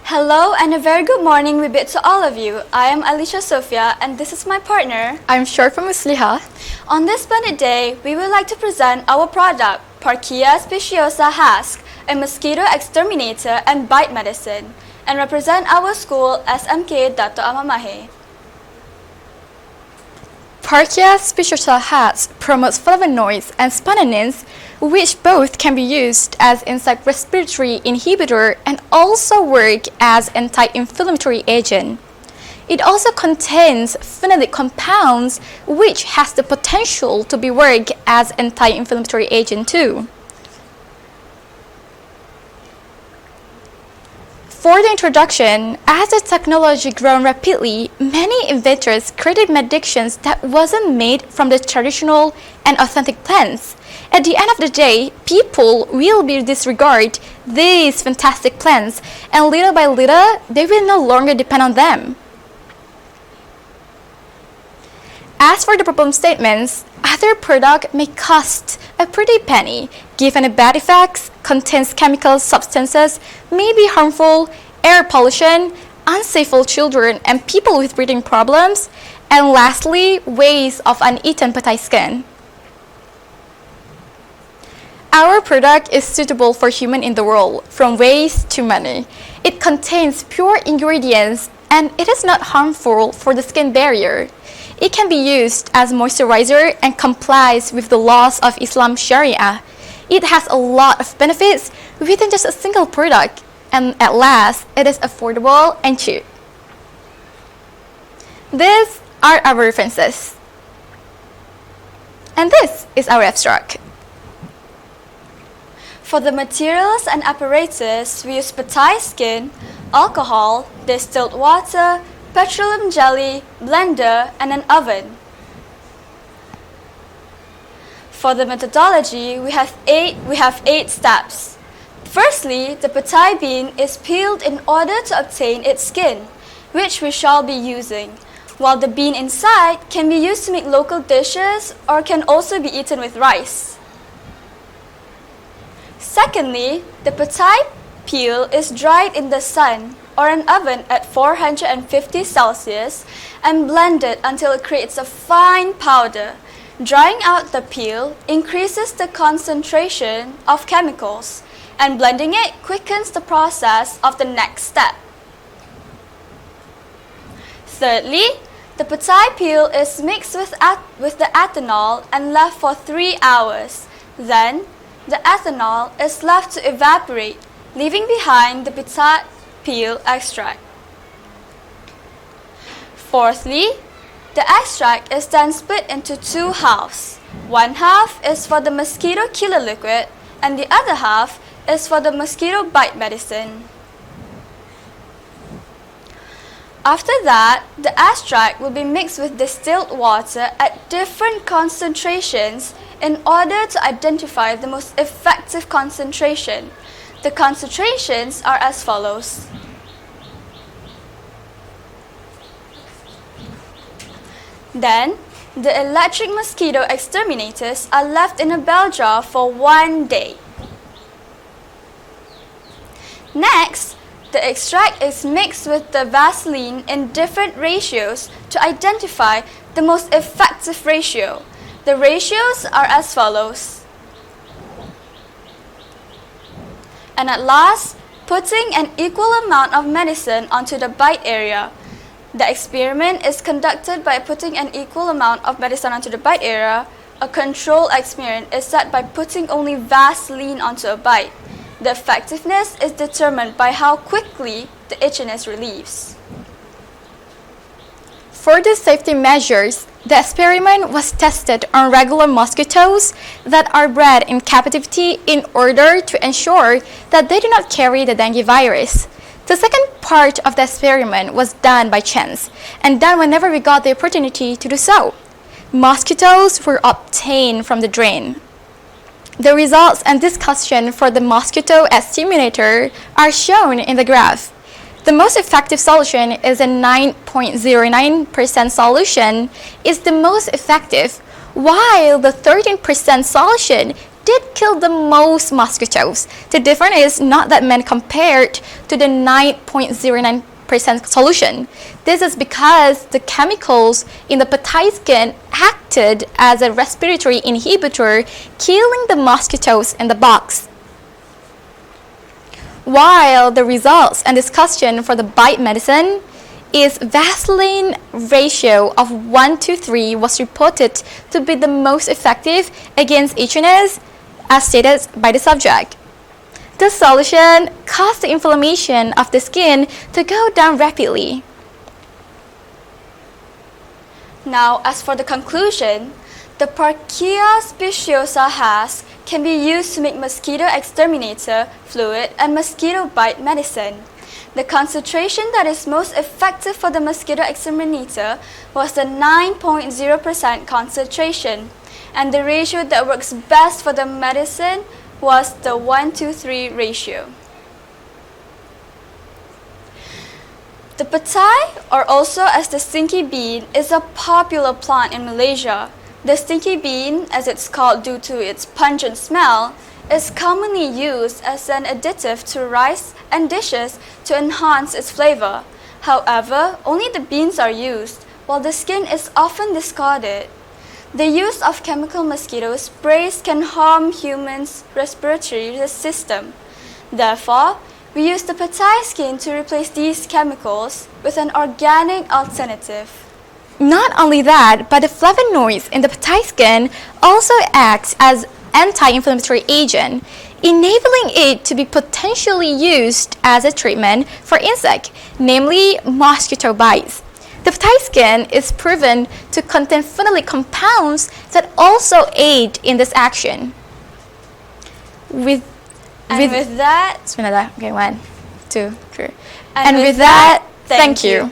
Hello and a very good morning we bid to all of you. I am Alicia Sofia and this is my partner. I'm Sharfa Musliha. On this splendid day, we would like to present our product, Parkia Speciosa Hassk, a mosquito exterminator and bite medicine, and represent our school SMK Dato Amamahe. Parkia Speciosa Hassk promotes flavonoids and spananins, which both can be used as insect respiratory inhibitor and also work as anti-inflammatory agent. It also contains phenolic compounds, which has the potential to be work as anti-inflammatory agent too. For the introduction, as the technology grew rapidly, many inventors created medicines that wasn't made from the traditional and authentic plants. At the end of the day, people will be disregard these fantastic plants, and little by little, they will no longer depend on them. As for the problem statements, other product may cost a pretty penny, given the bad effects, contains chemical substances, may be harmful, air pollution, unsafe for children and people with breathing problems, and lastly, waste of uneaten petai skin. Our product is suitable for human in the world, from waste to money. It contains pure ingredients and it is not harmful for the skin barrier. It can be used as moisturizer and complies with the laws of Islam Sharia. It has a lot of benefits within just a single product, and at last, it is affordable and cheap. These are our references. And this is our abstract. For the materials and apparatus, we use petai skin, alcohol, distilled water, petroleum jelly, blender, and an oven. For the methodology, we have eight steps. Firstly, the petai bean is peeled in order to obtain its skin, which we shall be using, while the bean inside can be used to make local dishes or can also be eaten with rice. Secondly, the petai peel is dried in the sun or an oven at 450 Celsius and blended until it creates a fine powder. Drying out the peel increases the concentration of chemicals, and blending it quickens the process of the next step. Thirdly, the petai peel is mixed with the ethanol and left for 3 hours. Then, the ethanol is left to evaporate, leaving behind the petai peel extract. Fourthly, the extract is then split into two halves. One half is for the mosquito killer liquid and the other half is for the mosquito bite medicine. After that, the extract will be mixed with distilled water at different concentrations in order to identify the most effective concentration. The concentrations are as follows. Then, the electric mosquito exterminators are left in a bell jar for 1 day. Next, the extract is mixed with the Vaseline in different ratios to identify the most effective ratio. The ratios are as follows. And at last, putting an equal amount of medicine onto the bite area. The experiment is conducted by putting an equal amount of medicine onto the bite area. A control experiment is set by putting only Vaseline onto a bite. The effectiveness is determined by how quickly the itchiness relieves. For the safety measures, the experiment was tested on regular mosquitoes that are bred in captivity in order to ensure that they do not carry the dengue virus. The second part of the experiment was done by chance, and done whenever we got the opportunity to do so. Mosquitoes were obtained from the drain. The results and discussion for the Mosquito Exterminator are shown in the graph. The most effective solution is a 9.09% solution is the most effective, while the 13% solution did kill the most mosquitoes. The difference is not that many compared to the 9.09% solution. This is because the chemicals in the petiskin acted as a respiratory inhibitor, killing the mosquitoes in the box. While the results and discussion for the bite medicine is Vaseline ratio of 1:3 was reported to be the most effective against itchiness, as stated by the subject. The solution caused the inflammation of the skin to go down rapidly. Now, as for the conclusion, the Parkia Speciosa Hassk can be used to make mosquito exterminator fluid and mosquito bite medicine. The concentration that is most effective for the mosquito exterminator was the 9.0% concentration, and the ratio that works best for the medicine was the 1:3 ratio. The petai, or also as the stinky bean, is a popular plant in Malaysia. The stinky bean, as it's called due to its pungent smell, is commonly used as an additive to rice and dishes to enhance its flavor. However, only the beans are used, while the skin is often discarded. The use of chemical mosquito sprays can harm humans' respiratory system. Therefore, we use the petai skin to replace these chemicals with an organic alternative. Not only that, but the flavonoids in the petiskin also acts as anti-inflammatory agent, enabling it to be potentially used as a treatment for insect, namely mosquito bites. The petiskin is proven to contain phenolic compounds that also aid in this action. With that, okay, 1, 2, 3. And with that, thank you.